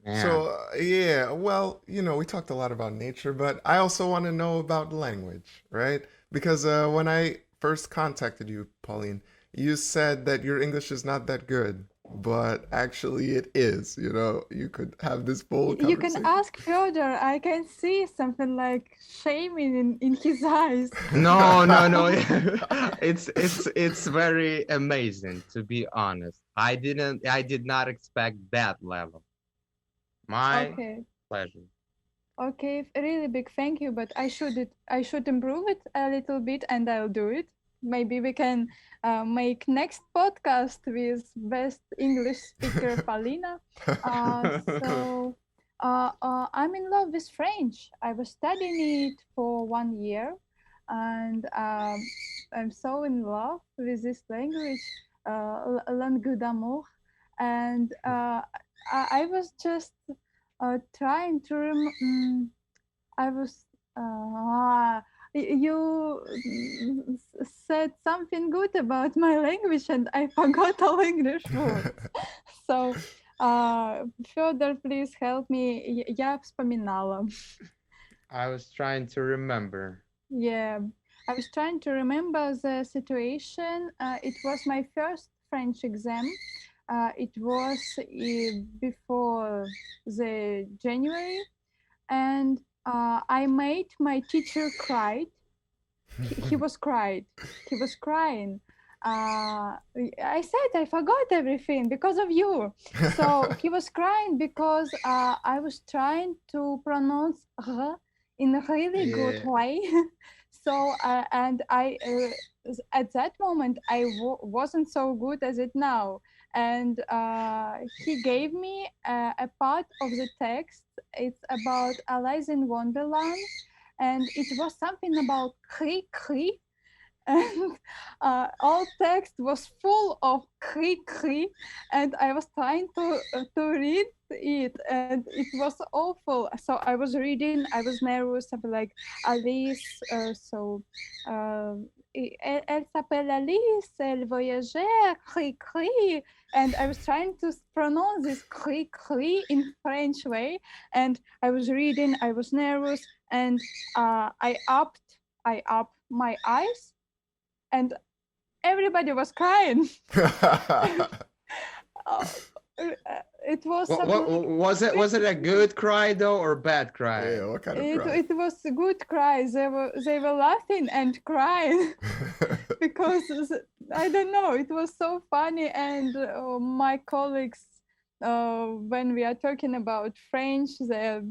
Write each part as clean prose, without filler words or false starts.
Yeah. So, yeah, well, we talked a lot about nature, but I also want to know about language, right? Because when I first contacted you, Pauline, you said that your English is not that good, but actually it is. You could have this full You can conversation. ask Fyodor. I can see something like shame in his eyes. No, no, no. It's very amazing to be honest. I did not expect that level. My Okay. pleasure. Okay, really big thank you, but I should improve it a little bit and I'll do it. Maybe we can make next podcast with best English speaker Polina. Uh, so I'm in love with French. I was studying it for 1 year, and I'm so in love with this language, langue d'amour, and I was just trying to I was you said something good about my language and I forgot all English words. So, Федор, please help me. Я вспоминала. I was trying to remember. Yeah, I was trying to remember the situation. It was my first French exam. It was before the January, and I made my teacher cry. He was cried. He was crying. I said I forgot everything because of you. So he was crying because I was trying to pronounce R in a really good Yeah. way. So and I at that moment wasn't so good as it now. And he gave me a part of the text. It's about Alice in Wonderland, and it was something about cri cri, and all text was full of cri cri, and I was trying to read it, and it was awful. So I was reading, I was nervous, something like Alice. Uh, Elle s'appelle Alice, elle voyageait, cri cri, and I was trying to pronounce this cri cri in French way, and I was reading, I was nervous, and I upped my eyes, and everybody was crying. Uh, it was What something was it? Was it a good cry though or bad cry? Yeah, what kind of it, cry? it was a good cry. They were laughing and crying because I don't know. It was so funny, and my colleagues, when we are talking about French, they're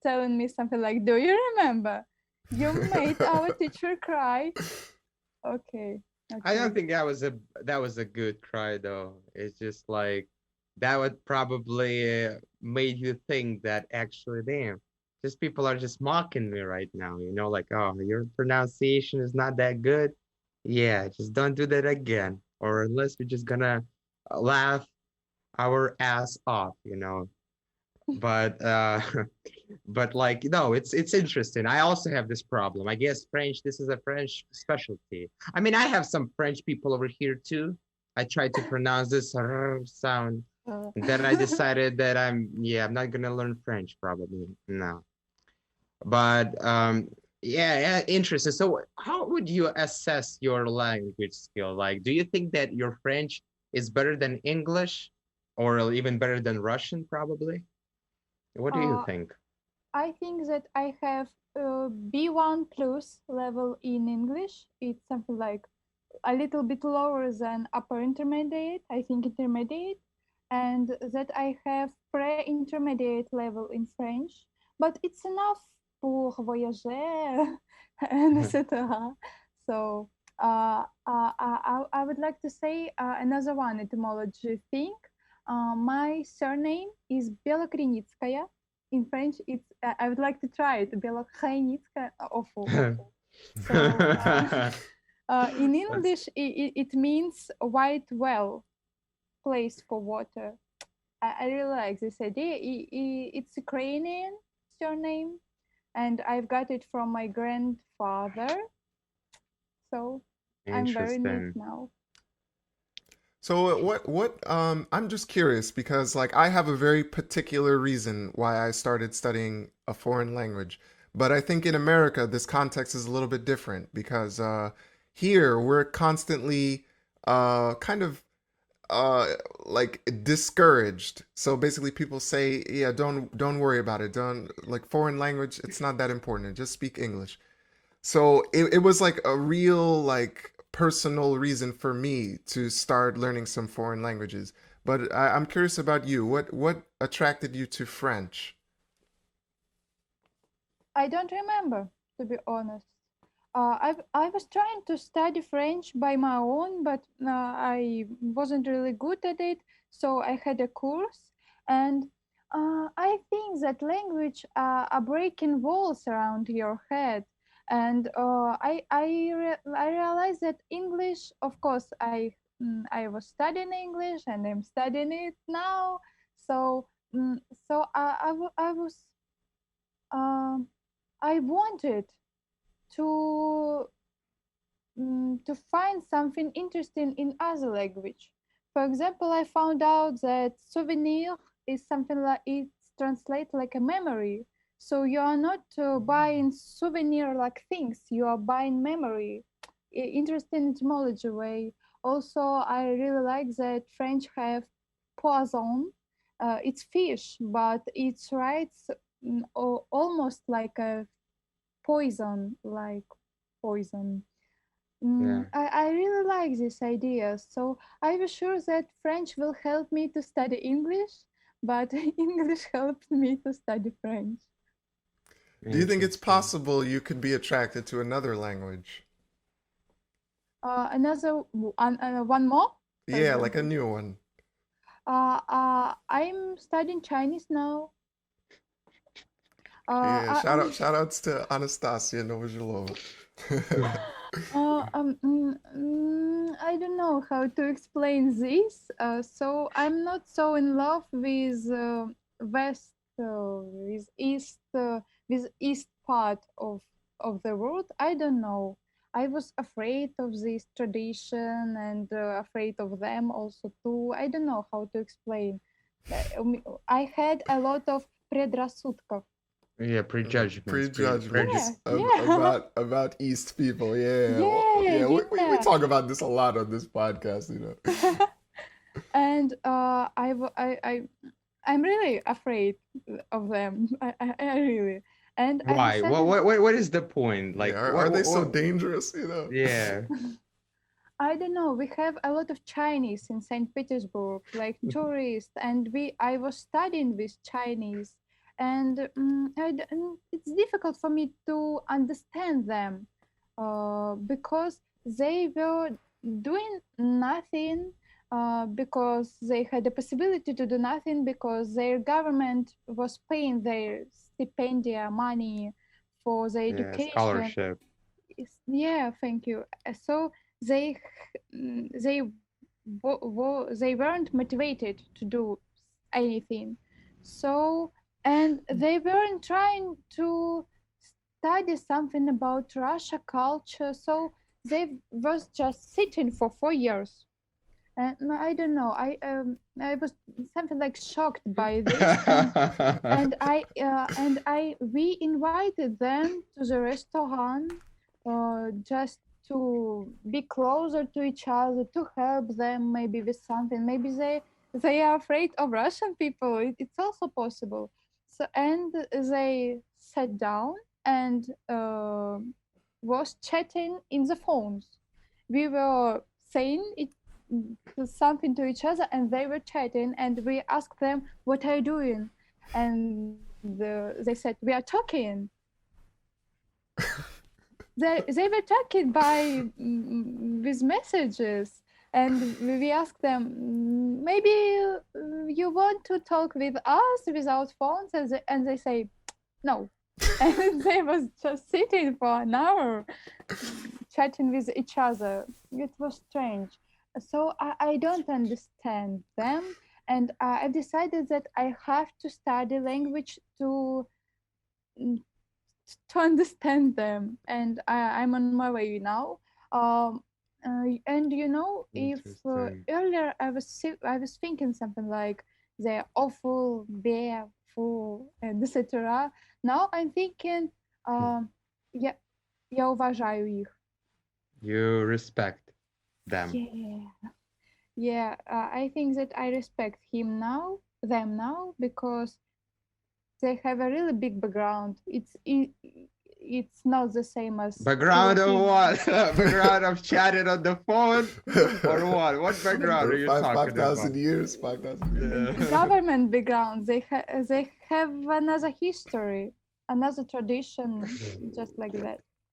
telling me something like, "Do you remember? You made our teacher cry." Okay, I don't okay. think that was a good cry though. It's just like that would probably made you think that actually, damn, just people are just mocking me right now. Like, oh, your pronunciation is not that good. Yeah, just don't do that again, or unless we're just gonna laugh our ass off. But but like no, it's interesting. I also have this problem. I guess French, this is a French specialty. I mean, I have some French people over here too. I tried to pronounce this sound, Uh, and then I decided that I'm not gonna learn French probably. No. But yeah, interesting. So how would you assess your language skill? Like, do you think that your French is better than English or even better than Russian probably? What do you uh, think? I think that I have B1 plus level in English. It's something like a little bit lower than upper intermediate, I think intermediate, and that I have pre-intermediate level in French, but it's enough pour voyager and etc. So I would like to say another one etymology thing. My surname is Belokrinitskaya. In French, it's I would like to try it. Belokrinitskaya. Awful, awful. So in English, it means white well, place for water. I really like this idea. It's Ukrainian surname, and I've got it from my grandfather. So I'm very neat Interesting. now. So I'm just curious because like I have a very particular reason why I started studying a foreign language. But I think in America this context is a little bit different because here we're constantly kind of like discouraged. So basically people say, yeah, don't worry about it. Don't like foreign language, it's not that important. Just speak English. So it was like a real like personal reason for me to start learning some foreign languages. But I'm curious about you. What attracted you to French? I don't remember, to be honest. I was trying to study French by my own, but I wasn't really good at it. So I had a course, and I think that language are breaking walls around your head. And I realized that English, of course, I was studying English and I'm studying it now. So so I was um I wanted to to find something interesting in other language. For example, I found out that souvenir is something like it's translated like a memory. So you are not buying souvenir like things; you are buying memory. Interesting etymology way. Also, I really like that French have poisson. It's fish, but it's right almost like a poison, like poison. Yeah. I really like this idea. So I was sure that French will help me to study English, but English helped me to study French. Do you think it's Interesting. possible you could be attracted to another language? One more, for Yeah, like a example. new one. I'm studying Chinese now. Uh, Yeah, I, um, shout outs to Anastasia Novozhilova. I don't know how to explain this. So I'm not so in love with West, with East part of the world. I don't know. I was afraid of this tradition and afraid of them also too. I don't know how to explain. I had a lot of предрассудков. Yeah, prejudgments, Prejudgments Yeah, prejudices. yeah, about East people. Yeah, well, yeah, yeah, we yeah. talk about this a lot on this podcast, you know. And I'm really afraid of them. I really. And I Why? What, decided, what, what, what is the point? Yeah, Like, are they so what? dangerous, you know? Yeah. I don't know. We have a lot of Chinese in Saint Petersburg, like tourists, and I was studying with Chinese, and it's difficult for me to understand them, because they were doing nothing, because they had the possibility to do nothing because their government was paying their stipendia money for their Yeah, education. scholarship. Yeah, thank you. So they they they weren't motivated to do anything. So and they weren't trying to study something about Russia culture. So they was just sitting for 4 years. And I don't know. I was something like shocked by this, and I we invited them to the restaurant, just to be closer to each other, to help them maybe with something. Maybe they are afraid of Russian people. It's also possible. So and they sat down and was chatting in the phones. We were saying it something to each other, and they were chatting, and we asked them, what are you doing? And they said, we are talking. They were talking by with messages, and we asked them, maybe you want to talk with us without phones, and they say no. And they was just sitting for an hour chatting with each other. It was strange. So I don't understand them, and I decided that I have to study language mm, to understand them, and I'm on my way now. Um, And you know, if Interesting. earlier I was thinking something like they're awful, bad, fool, and etc. Now I'm thinking, я, я уважаю их. You respect them. Yeah, yeah. I think that I respect them now, because they have a really big background. It's not the same as Background of Filipino. what? Background of chatting on the phone? Or what? What background are For you five talking thousand about? years, 5,000 years. Government background. They have another history, another tradition, just like that.